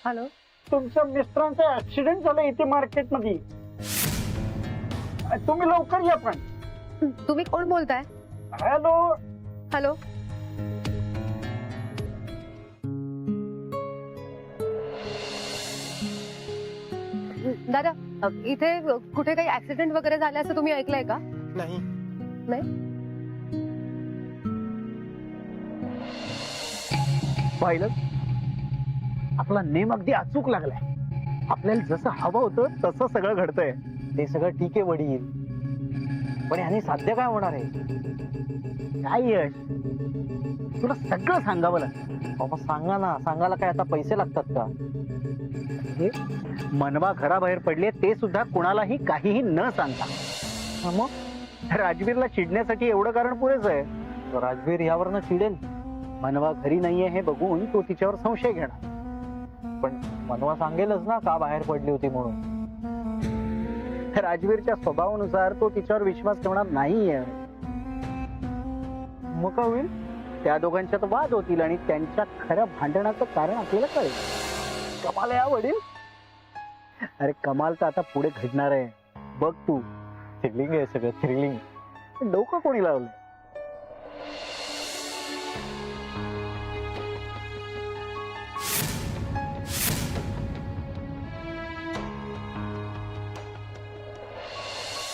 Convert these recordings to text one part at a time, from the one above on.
Hello, तुमच्या मिस्टरांचा accident झाला इथे मार्केट मध्ये. तुम्ही लवकर या पण. तुम्ही कोण बोलताय? हॅलो. हॅलो, दादा, इथे कुठे काही ऍक्सिडेंट वगैरे झाले असं तुम्ही ऐकलंय का? नाही. नाही. पाहिलं, आपला नेम अगदी अचूक लागलाय. आपल्याला जसं हवं होतं तसं सगळं घडतंय. ते सगळं ठीक आहे वडील, पण ह्याने साध्य काय होणार आहे? काय यश, तुला सगळं सांगावं लागतं. बाबा सांगा ना, सांगायला काय आता पैसे लागतात का? हे मनवा घराबाहेर पडले ते सुद्धा कुणालाही काहीही न सांगता. हा मग राजवीरला चिडण्यासाठी एवढं कारण पुरेच आहे. राजवीर यावरनं चिडेल, मनवा घरी नाहीये हे बघून तो तिच्यावर संशय घेणार. पण मनवा सांगेलच ना का बाहेर पडली होती म्हणून. राजवीरच्या स्वभावानुसार तो तिच्यावर विश्वास ठेवणार नाहीये. मग काय होईल? त्या दोघांच्यात वाद होतील आणि त्यांच्या खऱ्या भांडणाचं कारण आपल्याला कळेल. कमाल आहे हा वडील. अरे कमाल तर आता पुढे घडणार आहे, बघ तू. थ्रिलिंग आहे सगळं, थ्रिलिंग. डोकं कोणी लावलं?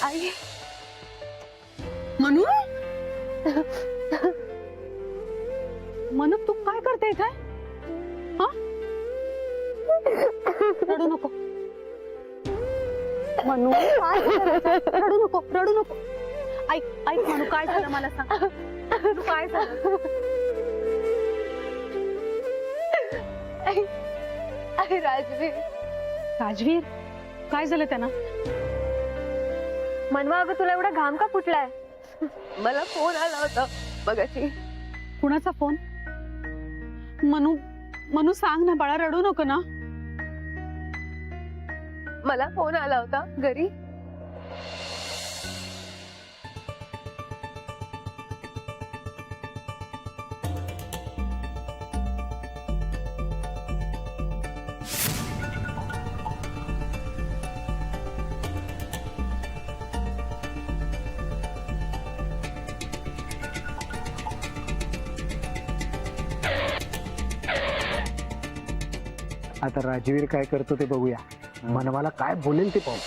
आई, मनू मनू तू काय करते इथे? हा? रडू नको मनू, काय झालं? रडू नको, रडू नको. ऐक ऐक मनू, काय झालं मला सांग. मनू, काय झालं? आई, राजवीर. राजवीर, काय झालं त्यांना? मनवा, अगं तुला एवढा घाम का फुटलाय? मला फोन आला होता मगाशी. कुणाचा फोन? मनू मनू सांग ना बाळा, रडू नको ना. मला फोन आला होता घरी. आता राजवीर काय करतो ते बघूया. मनवाला काय बोलेल ते पाहू.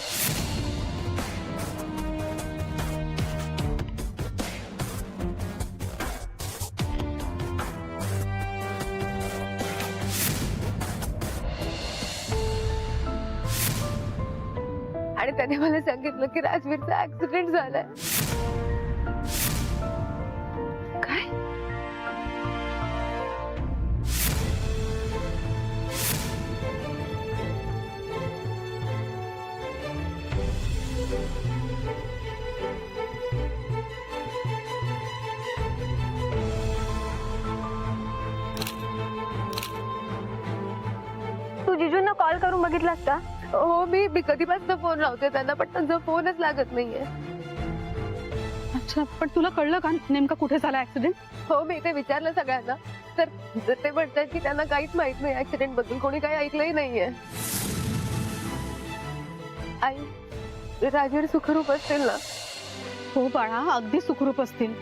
आणि त्याने मला सांगितलं की राजवीरचा ऍक्सिडेंट झालाय. काय? तू जिजूंना कॉल करून बघितलास का? हो, मी कधीपासून फोन लावते त्यांना, पण त्यांचा फोनच लागत नाहीये. अच्छा, पण तुला कळलं का नेमका कुठे झाला ऍक्सिडेंट? हो, मी ते विचारलं सगळ्यांना, तर ते म्हणतात की त्यांना काहीच माहित नाही ऍक्सिडेंट बद्दल, कोणी काही ऐकलंही नाहीये. आई, राजवीर सुखरूप असतील ना? हो बाळा, अगदी सुखरूप असतील.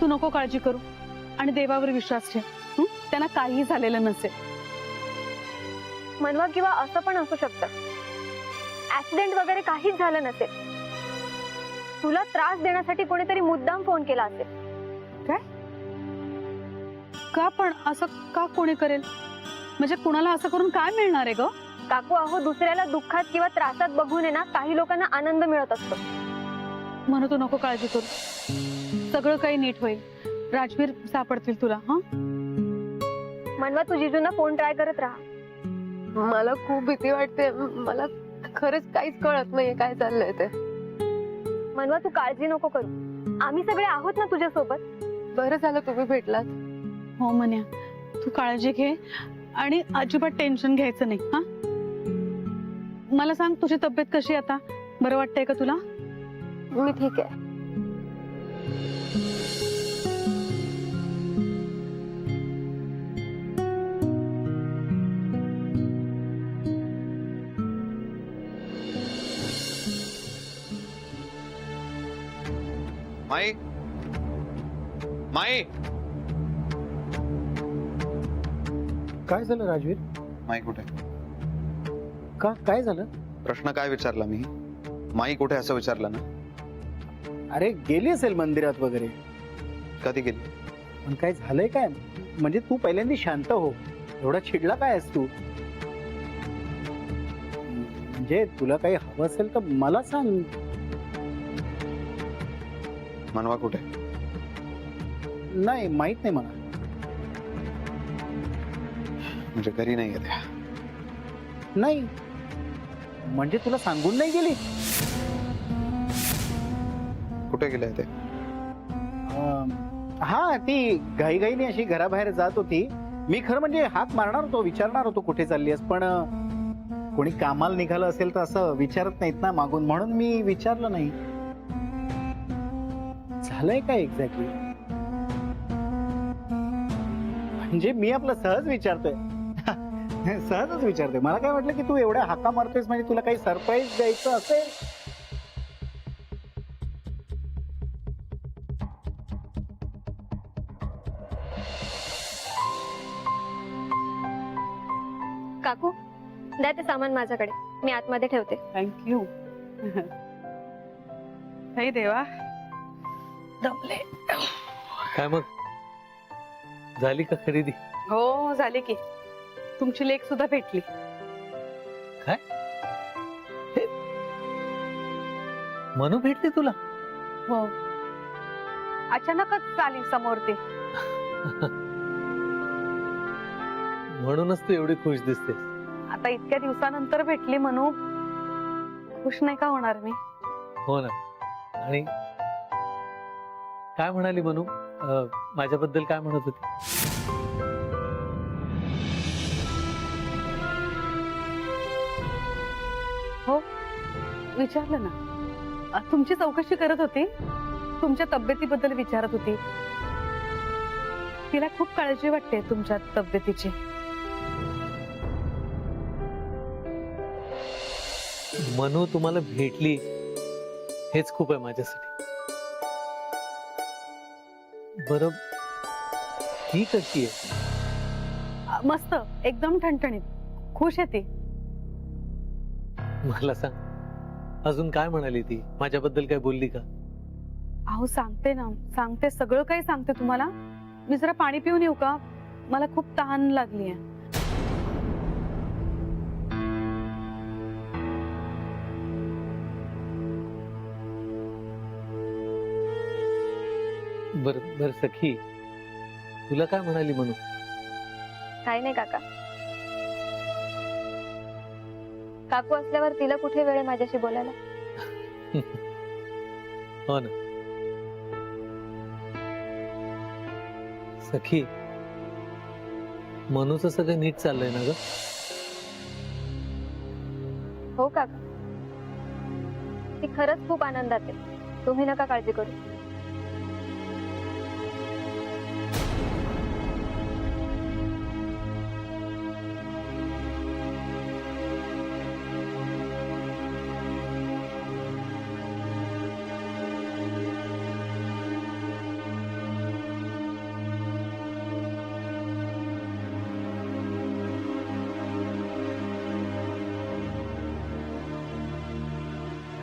तू नको काळजी करू आणि देवावर विश्वास ठेव. त्यांना काही झालेलं नसेल. मनवा, किंवा असं पण असू शकतं ऍक्सिडेंट वगैरे काहीच झालं नसेल. तुला त्रास देण्यासाठी कोणीतरी मुद्दाम फोन केला असेल. काय? का पण असं का कोणी करेल? म्हणजे कुणाला असं करून काय मिळणार आहे ग? काकू, अहो, दुसऱ्याला दुःखात किंवा त्रासात बघून आहे ना, काही लोकांना आनंद मिळत असतो. म्हणून तू नको काळजी करू, सगळं काही नीट होईल. राजवीर सापडतील तुला. हा, मनवा, तू जिजूंना फोन ट्राय करत राहा. मला खूप भीती वाटते. मला खरंच काहीच कळत नाहीये काय चाललंय ते. मनवा, तू काळजी नको करू, आम्ही सगळे आहोत ना तुझ्यासोबत. बरं झालं तुम्ही भेटलात. हो मन्या, तू काळजी घे आणि अजिबात टेन्शन घ्यायचं नाही. हा, मला सांग, तुझी तब्येत कशी आता? बरं वाटतंय का तुला? मी ठीक आहे. माई माई काय झालं राजवीर? माई कुठे? का काय झालं? प्रश्न काय विचारला मी? माई कुठे असं विचारलं ना? अरे गेली असेल मंदिरात वगैरे. कधी गेली? पण काय झालंय काय? म्हणजे तू पहिल्यांदा शांत हो. एवढा चिडला काय आहेस तू? म्हणजे तुला काही हवं असेल तर मला सांग. मनवा कुठे? नाही माहित नाही मला. म्हणजे घरी नाही येते. नाही म्हणजे तुला सांगून नाही गेली? कुठे गेले ते? हा ती घाईघाईने अशी घराबाहेर जात होती. मी खरं म्हणजे हाक मारणार होतो, विचारणार होतो कुठे चालली आहेस, पण कोणी कामाला निघालं असेल तर असं विचारत नाहीत ना मागून, म्हणून मी विचारलं नाही. झालंय काय एक्झॅक्टली? म्हणजे मी आपलं सहज विचारतोय. सहजच विचारतोय. मला काय वाटलं की तू एवढ्या हाका मारतोयस म्हणजे तुला काही सरप्राईज द्यायचं असेल. काकू द्या ते सामान माझ्याकडे, मी आतमध्ये ठेवते. थँक्यू. हे देवा, दमले. काय मग झाली का खरेदी? हो झाले की. तुमची लेक सुद्धा भेटली. मनू भेटली तुला? हो, अचानकच आली समोर ती. म्हणूनच तू एवढी खुश दिसते. आता इतक्या दिवसानंतर भेटली म्हणू, खुश नाही का होणार मी? हो ना. आणि काय म्हणाली मनू? माझ्याबद्दल काय म्हणत होती? हो विचारलं ना. तुमची चौकशी करत होती, तुमच्या तब्येतीबद्दल विचारत होती. तिला खूप काळजी वाटते तुमच्या तब्येतीची. मनू तुम्हाला भेटली हेच खूप आहे माझ्यासाठी. बरं ती कशी आहे? मस्त, एकदम ठणठणीत, खुश आहे ती. मला सांग, अजून काय म्हणाली ती? माझ्याबद्दल काय बोलली का? अहो सांगते ना, सांगते, सगळं काही सांगते तुम्हाला. मी जरा पाणी पिऊन येऊ का? मला खूप तहान लागली आहे. बर बर सखी, तुला काय म्हणाली मनू? काही नाही काका. काकू असल्यावर तिला कुठे वेळ आहे माझ्याशी बोलायला? हो ना सखी, मनूचं सगळं नीट चाललंय ना ग? हो काका, ती खरंच खूप आनंदात आहे. तुम्ही नका काळजी करू.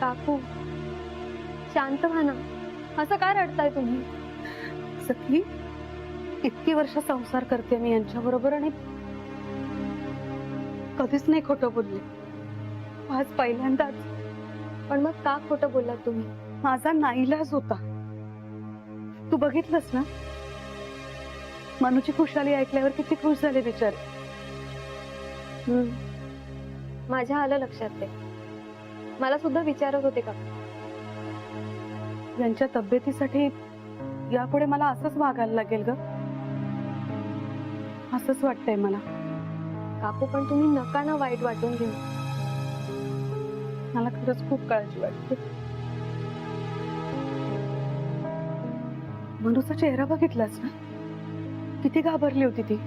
काकू शांत व्हा ना. असं काय रडताय तुम्ही? सखी, इतकी वर्ष संसार करते मी यांच्या बरोबर आणि कधीच नाही खोटं बोलले. आज पहिल्यांदाच. पण मग का खोटं बोललात तुम्ही? माझा नाईलाज होता. तू बघितलंस ना, मनूची खुशाली ऐकल्यावर किती खुश झाले बिचारे. माझ्या आलं लक्षात ते. मला सुद्धा विचारत होते का यांच्या तब्येतीसाठी यापुढे मला असंच वागायला लागेल ग, असंच वाटतंय मला. काकू पण तुम्ही नका ना वाईट वाटून घेऊ. मला खरंच खूप काळजी वाटते. मनूचा चेहरा बघितलास ना, किती घाबरली होती ती.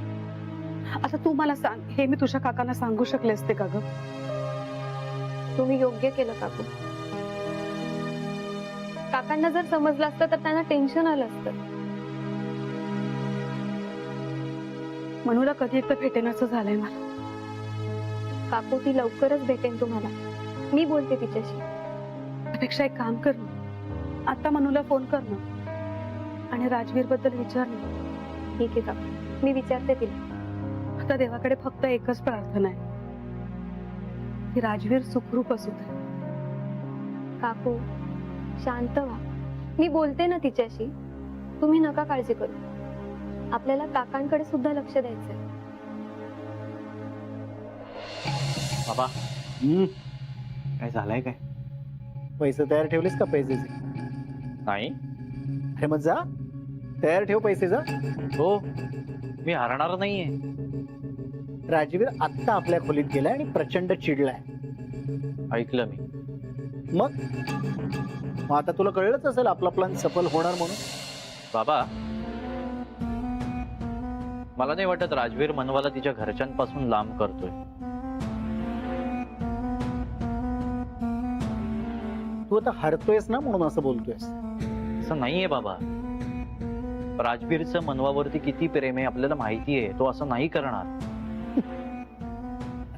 आता तू मला सांग, हे मी तुझ्या काकांना सांगू शकले असते का ग? तुम्ही योग्य केलं काकू. काकांना जर समजलं असतं तर त्यांना टेन्शन आलं असतं. मनूला कधी एकदा भेटेन असं झालंय मला. काकू ती लवकरच भेटेन तुम्हाला. मी बोलते तिच्याशी. त्यापेक्षा एक काम कर ना, आता मनूला फोन कर ना आणि राजवीर बद्दल विचार ना. ठीक आहे काकू, मी विचारते तिला. आता देवाकडे फक्त एकच प्रार्थना आहे की राजवीर सुखरूप असू दे. काकू शांत व्हा, मी बोलते ना तिच्याशी. तुम्ही नका काळजी करू. आपल्याला काकांकडे सुद्धा लक्ष द्यायचंय. बाबा हम्म, काय झालंय काय? पैसे तयार ठेवलेस का पैसेचे? नाही. अरे मग जा, तयार ठेव पैसे. जा. हो, मी हरणार नाहीये. राजवीर आत्ता आपल्या खोलीत गेलाय आणि प्रचंड चिडलाय. ऐकलं मी. मग आता तुला कळलंच असेल आपला प्लॅन सफल होणार म्हणून. बाबा, मला नाही वाटत राजवीर मनवाला तिच्या घरच्यांपासून लांब करतोय. तू आता हरतोयस ना म्हणून असं बोलतोयस. असं नाहीये बाबा. राजवीरचं मनवावरती किती प्रेम आहे आपल्याला माहिती आहे. तो असं नाही करणार.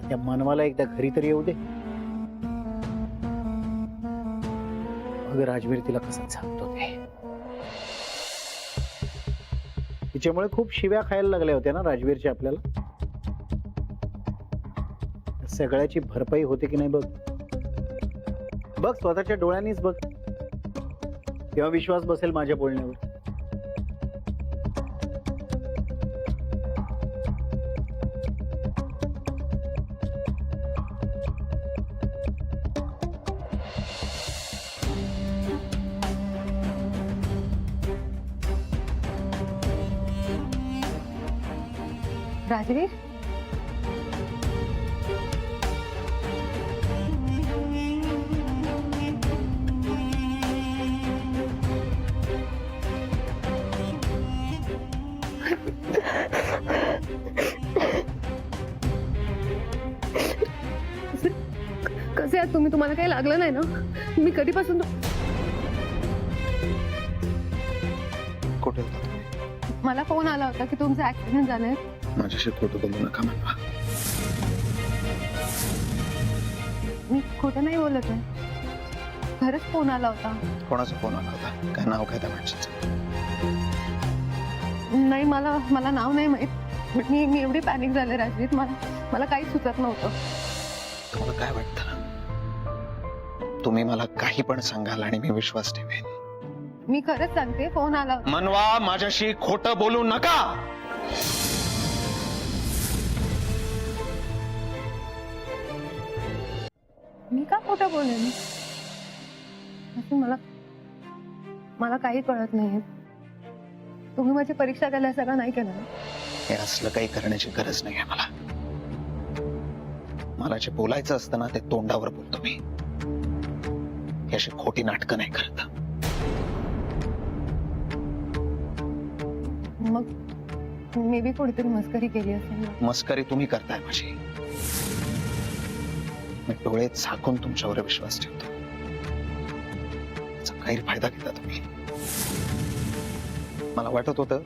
त्या मनवाला एकदा घरी तरी येऊ दे. अगं राजवीर तिला कसं सांगतो ते. तिच्यामुळे खूप शिव्या खायला लागल्या होत्या ना राजवीरच्या आपल्याला. सगळ्याची भरपाई होते की नाही बघ. बघ स्वतःच्या डोळ्यांनीच बघ, तेव्हा विश्वास बसेल माझ्या बोलण्यावर. राजवीर, कसे आहात तुम्ही? तुम्हाला काही लागलं नाही ना? मी कधीपासून कुठे होता तुम्ही? मला फोन आला होता की तुमचा ऍक्सिडेंट झालाय. माझ्याशी खोटं बोलू नका म्हणवा. मी खोटं नाही बोलत आहे. खरंच फोन आला होता. कोणाचा फोन आला होता? काय नाव काय त्या माणसाचं? नाही, मला नाव नाही माहित. मी एवढी पॅनिक झाले राजवीर. मला काही सुचत नव्हतं. तुम्हाला काय वाटतं? तुम्ही मला काही पण सांगाल आणि मी विश्वास ठेवेन. मी खरंच सांगते, फोन आला होता. मनवा, माझ्याशी खोटं बोलू नका. मी का खोटं बोलेन? असं मला काही कळत नाहीये. तुम्ही माझी परीक्षा केल्या सगळं नाही केलं ना? हे असलं काही करण्याची गरज नाही आहे मला. मला जे बोलायचं असतं ना ते तोंडावर बोलतो मी. ही अशी खोटी नाटकं नाही करत. मग मे बी कोणीतरी मस्करी केली असेल ना. मस्करी तुम्ही करताय माझी. मी डोळे झाकून तुमच्यावर विश्वास ठेवतो. याचा गैरफायदा घेता तुम्ही. मला वाटत होतं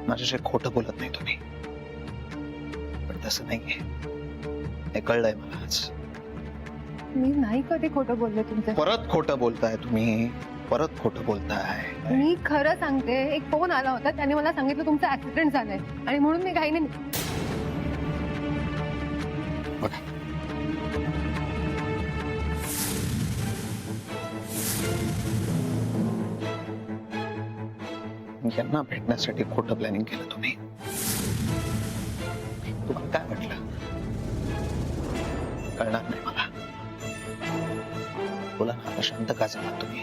माझ्याशी खोटं बोलत नाही तुम्ही, पण तसं नाहीये. हे कळलंय मला आज. मी नाही कधी खोटं बोलले तुमच्या. परत खोटं बोलताय तुम्ही. परत खोटं बोलताय. मी खरं सांगते, एक फोन आला होता, त्याने मला सांगितलं तुमचा ऍक्सिडेंट झालाय आणि म्हणून मी काही नाही. बघा, यांना भेटण्यासाठी खोटं प्लॅनिंग केलं तुम्ही. तुम्हाला काय वाटलं? कळणार नाही मला. बोला ना, आता शांत का झाला तुम्ही?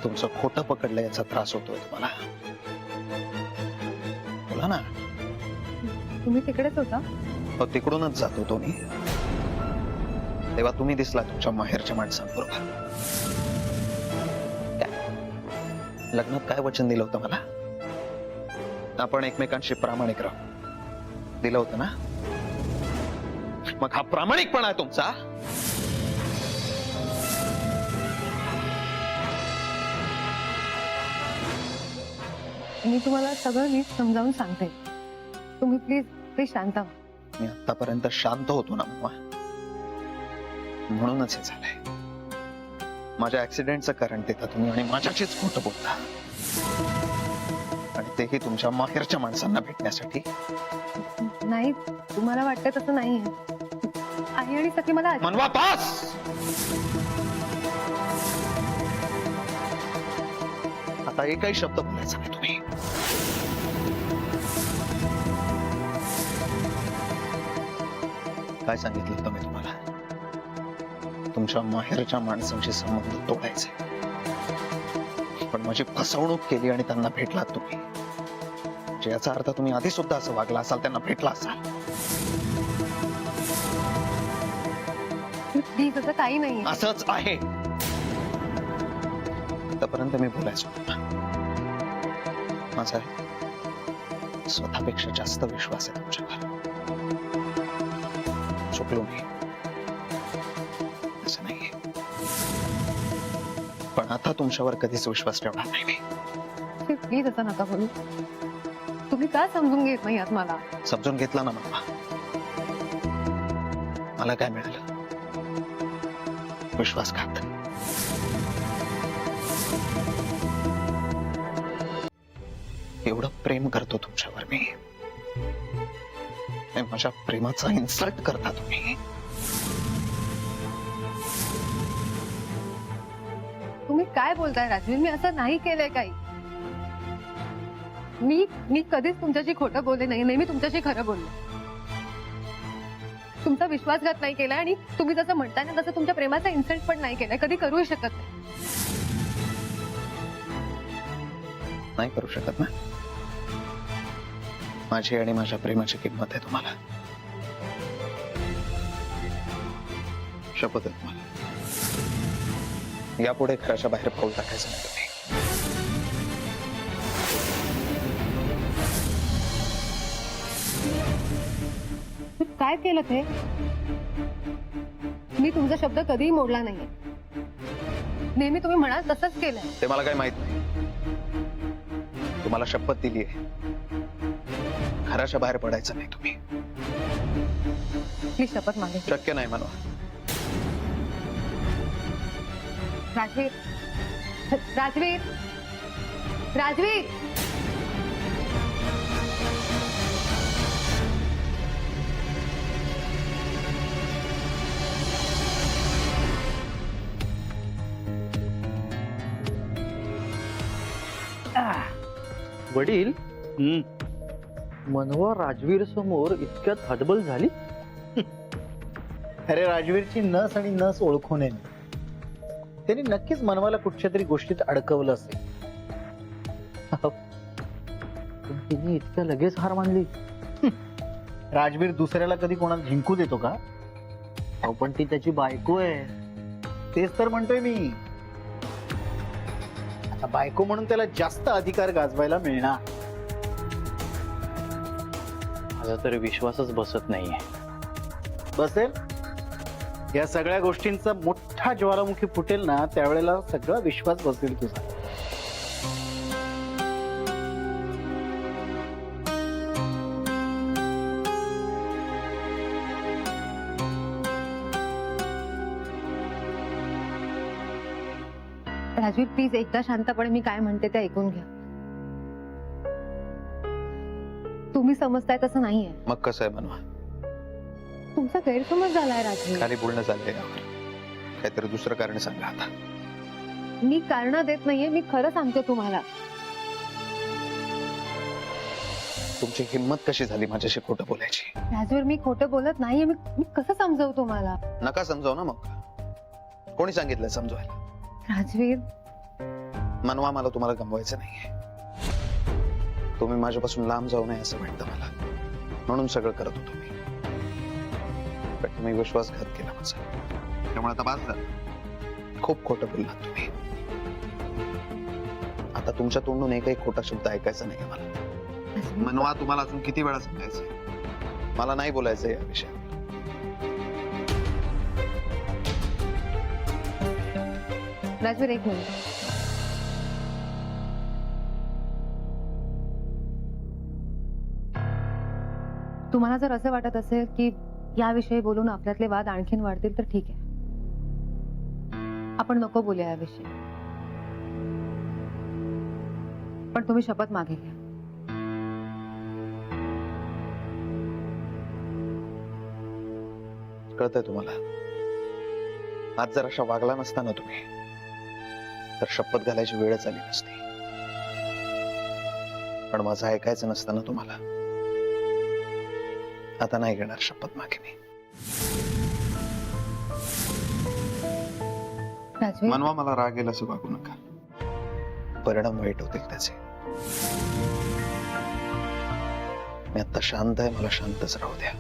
तुमचं खोटं पकडलं याचा त्रास होतोय तुम्हाला. बोला ना. तुम्ही तिकडेच होता? हो, तिकडूनच जात होतो मी. तेव्हा तुम्ही दिसला तुमच्या माहेरच्या माणसांबरोबर. लग्नात काय वचन दिलं होतं मला? आपण एकमेकांशी प्रामाणिक राहू दिलं होतं ना? मग हा प्रामाणिकपणा आहे तुमचा? मी तुम्हाला सगळं नीट समजावून सांगते. तुम्ही प्लीज शांत व्हा. मी आतापर्यंत शांत होतो ना मम्मा, म्हणूनच हे झालंय. माझ्या ऍक्सिडेंटचं कारण देता तुम्ही आणि माझ्याशीच खोटं बोलता, आणि तेही तुमच्या माहेरच्या माणसांना भेटण्यासाठी. नाही, तुम्हाला वाटतं तसं नाहीये. आई आणि सखी मला मनवा पास. आता एकही शब्द बोलायचा नाही तुम्ही. काय सांगितलं होतं मी तुम्हाला? तुमच्या माहेरच्या माणसांशी संबंध तोडायचे, पण माझी फसवणूक केली आणि त्यांना भेटलात तुम्ही. म्हणजे याचा अर्थ तुम्ही आधी सुद्धा असं वागला असाल, त्यांना भेटला असाल. प्लीज असं काही नाही. असंच आहे. आतापर्यंत मी बोलायचो माझा स्वतःपेक्षा जास्त विश्वास आहे तुमच्यावर. चुकलो मी, असं नाहीये, पण आता तुमच्यावर कधीच विश्वास ठेवणार नाही मी. प्लीज असं नका बोलू. तुम्ही का समजून घेत नाही आहात मला? समजून घेतला ना मम्मा. मला काय मिळालं? विश्वासघात. एवढं प्रेम करतो तुमच्यावर मी, आणि माझ्या प्रेमाचा इन्सल्ट करता तुम्ही. तुम्ही काय बोलताय राजवीर? मी असं नाही केलंय काही. मी कधीच तुमच्याशी खोटं बोलले नाही. नेहमी तुमच्याशी खरं बोलले. तुमचा विश्वासघात नाही केलाय, आणि तुम्ही जसं म्हणताय ना तसं तुमच्या प्रेमाचा इन्सल्ट पण नाही केलाय. कधी करूही शकत नाही. नाही करू शकत ना. माझी आणि माझ्या प्रेमाची किंमत आहे तुम्हाला. शपथ आहे तुम्हाला. यापुढे घराच्या बाहेर पाऊल टाकायचं नाही तुम्ही. काय केलं ते? मी तुमचा शब्द कधीही मोडला नाहीये. नेहमी तुम्ही म्हणाल तसंच केलंय. ते मला काही माहित नाही. तुम्हाला शपथ दिली आहे, घराच्या बाहेर पडायचं नाही तुम्ही. मी शपथ मागे. शक्य नाही म्हणा. राजवीर, राजवीर, राजवीर. वडील, मनवा राजवीर समोर इतक्यात हतबल झाली. अरे राजवीरची नस आणि नस ओळखून आहे. त्यांनी नक्कीच मनवाला कुठच्या तरी गोष्टीत अडकवलं असेल. पण तिने इतक्या लगेच हार मानली. राजवीर दुसऱ्याला कधी कोणाला जिंकू देतो का? अहो, पण ती त्याची बायको आहे. तेच तर म्हणतोय मी. आता बायको म्हणून त्याला जास्त अधिकार गाजवायला मिळणार. माझा तरी विश्वासच बसत नाहीये. बसेल. या सगळ्या गोष्टींचा मोठा ज्वालामुखी फुटेल ना, त्यावेळेला सगळा विश्वास बसेल तुझा. राजवीर, प्लीज एकदा शांतपणे मी काय म्हणते ते ऐकून घ्या. तुम्ही समजताय तसं नाहीये. मग कसं आहे मनवा? तुमचा गैरसमज झालाय राजवीर. खाली बोलणं चाललंय यावर. काहीतरी दुसरं कारण सांगा आता. मी कारण देत नाहीये. मी खरं सांगते तुम्हाला. तुमची हिंमत कशी झाली माझ्याशी खोटं बोलायची? राजवीर, मी खोटं बोलत नाहीये. मी कसं समजावू तुम्हाला? नका समजाव ना मग. कोणी सांगितलं समजवायला? राजवीर, मनवा, मला तुम्हाला गमवायचं नाहीये. तुम्ही माझ्यापासून लांब जाऊ नये असं वाटतं मला, म्हणून सगळं करत होतो मी. पण तुम्ही विश्वासघात केला माझा, त्यामुळे आता बाज झालं. खूप खोटं बोललात तुम्ही. आता तुमच्या तोंडून एकही खोटा शब्द ऐकायचा नाही मला. मनवा, तुम्हाला अजून किती वेळा सांगायचंय? मला नाही बोलायचं या विषयावर. राजवीर, एक मिनिट. तुम्हाला जर असं वाटत असेल की याविषयी बोलून आपल्यातले वाद आणखीन वाढतील तर ठीक आहे, आपण नको बोलूया याविषयी. पण तुम्ही शपथ मागे घ्या. कळतंय तुम्हाला? आज जर अशा वागला नसता ना तुम्ही, तर शपथ घालायची वेळच आली नसती. पण माझं ऐकायचं नसतं ना तुम्हाला. आता नाही घेणार शपथ मागे मी. राजवीर, मनवा मला राग येईल असं वागू नका. परिणाम वाईट होतील त्याचे. मी आता शांत आहे, मला शांतच राहू द्या.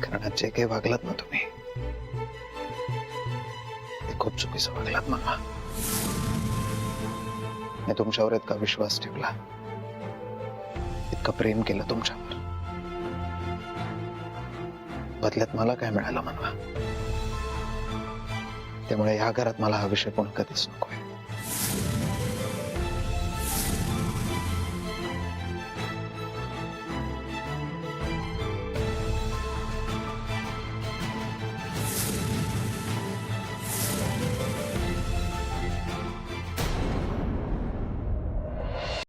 कारण आज जे काही वागलात ना तुम्ही, ते खूप चुकीचं वागलात मनवा. मी तुमच्यावर इतका विश्वास ठेवला, इतकं प्रेम केलं तुमच्यावर. बदल्यात मला काय मिळालं मनवा. त्यामुळे या घरात मला हा विषय पुन्हा कधीच नकोय.